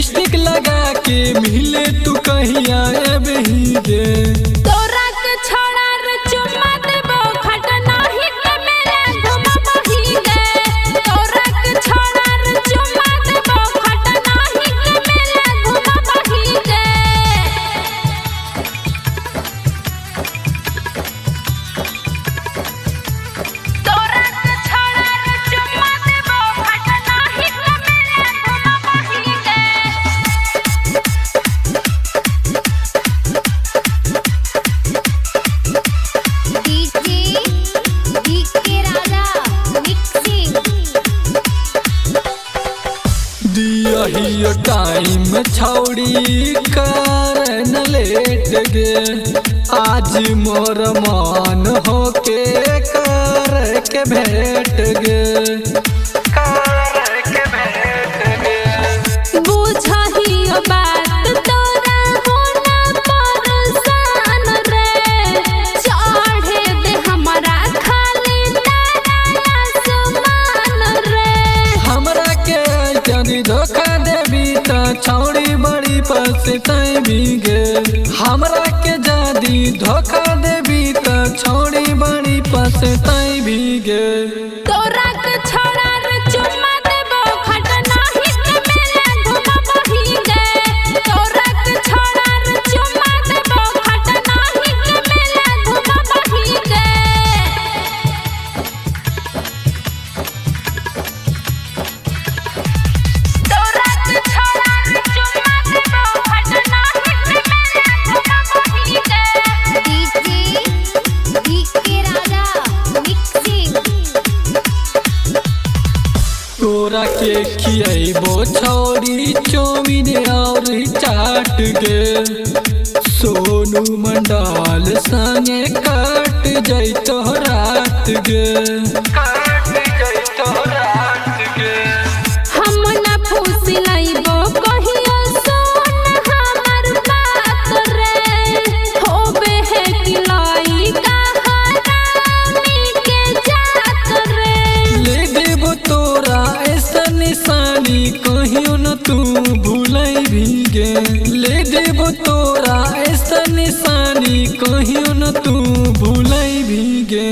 Lipstick लगा के मिले तू कहिया अबही दे। तोरा के छोड़ा रे चुम्मा देबो खट नाही के मेरे घुमबही गे। तोरा के छोड़ा रे चुम्मा देबो खट नाही के मेरे घुमबही गे। तोरा के छोड़ा रे चुम्मा देबो खट नाही के मेरे घुमबही गे। डीके राजा मिक्सिंग। दिया ही टाइम छौड़ी कर न लेट गे। आज मोर मान होके कर के भेट गे। कर के भेट गे। बुझहियो बात तोरा होना परेशान रे। चढ़े दे हमरा खाली तारा आसमान रे। हमरा के जदी धोखा देबी त छौड़ी बड़ी पछताई गे। हमरा के जदी धोखा देबी त छौड़ी बड़ी पछताई गे। तोरा के छोड़ा रे चुम्मा देबो खट नाही के मेरे घुमबही गे। तोरा के छोड़ा रे चुम्मा देबो खट नाही के मेरे घुमबही गे। तोरा के छोड़ा रे चुम्मा देबो खट नाही के मेरे घुमबही गे। डीके राजा मिक्सिंग। तोरा के खियाबो छौड़ी चौमिन और चाट गे। सोनू मंडल संगे कट जैतो रात गे। कट जैतो रात गे। हम न फुसलैबो कहियो सोन हमर बात रे। होबे है कि लइका हरामी के जात रे। ले देबो तोरा ऐसा निशानी कहियो न तू भूलै भी गे। ले देबो तोरा ऐसा निशानी कहियो न तू भूलै भी गे।